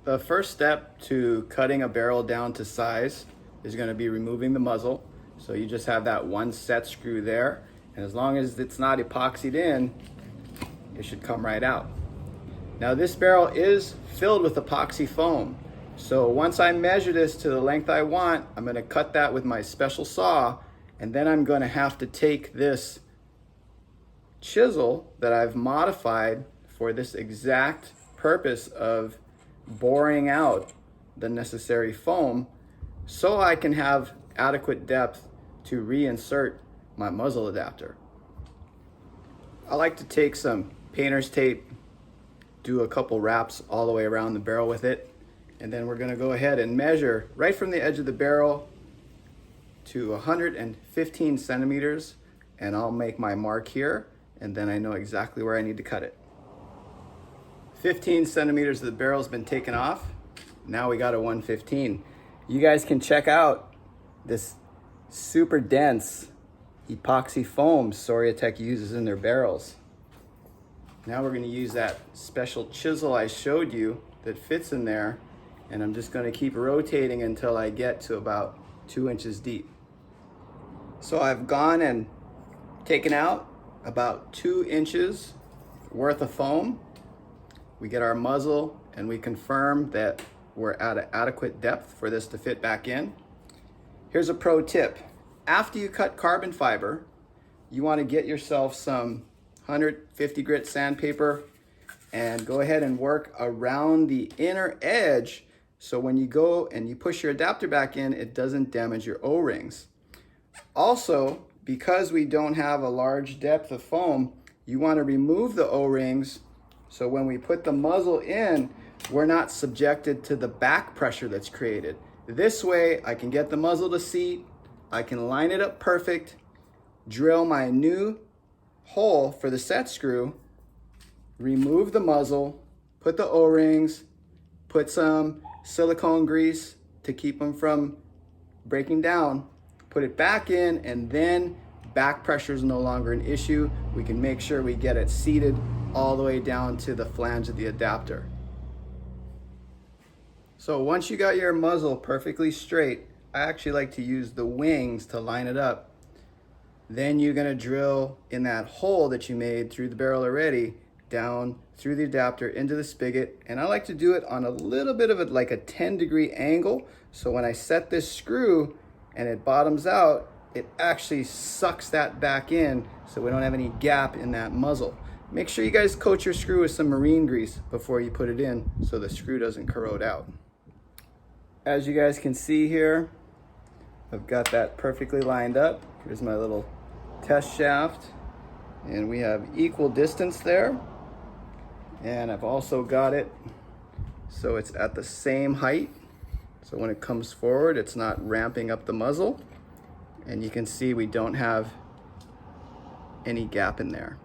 The first step to cutting a barrel down to size is going to be removing the muzzle. So you just have that one set screw there, and as long as it's not epoxied in, it should come right out. Now this barrel is filled with epoxy foam. So once I measure this to the length I want, I'm going to cut that with my special saw, and then I'm going to have to take this chisel that I've modified for this exact purpose of boring out the necessary foam so I can have adequate depth to reinsert my muzzle adapter. I like to take some painter's tape, do a couple wraps all the way around the barrel with it, and then we're going to go ahead and measure right from the edge of the barrel to 115 centimeters, and I'll make my mark here, and then I know exactly where I need to cut it. 15 centimeters of the barrel's been taken off. Now we got a 115. You guys can check out this super dense epoxy foam Soriatech uses in their barrels. Now we're going to use that special chisel I showed you that fits in there, and I'm just going to keep rotating until I get to about 2 inches deep. So I've gone and taken out about 2 inches worth of foam. We get our muzzle and we confirm that we're at an adequate depth for this to fit back in. Here's a pro tip. After you cut carbon fiber, you want to get yourself some 150 grit sandpaper and go ahead and work around the inner edge so when you go and you push your adapter back in, it doesn't damage your O-rings. Also, because we don't have a large depth of foam, you want to remove the O-rings so when we put the muzzle in, we're not subjected to the back pressure that's created. This way, I can get the muzzle to seat, I can line it up perfect, drill my new hole for the set screw, remove the muzzle, put the O-rings, put some silicone grease to keep them from breaking down, put it back in, and then back pressure is no longer an issue. We can make sure we get it seated all the way down to the flange of the adapter. So once you got your muzzle perfectly straight, I actually like to use the wings to line it up. Then you're going to drill in that hole that you made through the barrel already, down through the adapter into the spigot. And I like to do it on a little bit of like a 10-degree angle. So when I set this screw and it bottoms out, it actually sucks that back in so we don't have any gap in that muzzle. Make sure you guys coat your screw with some marine grease before you put it in so the screw doesn't corrode out. As you guys can see here, I've got that perfectly lined up. Here's my little test shaft, and we have equal distance there. And I've also got it so it's at the same height. So when it comes forward, it's not ramping up the muzzle. And you can see we don't have any gap in there.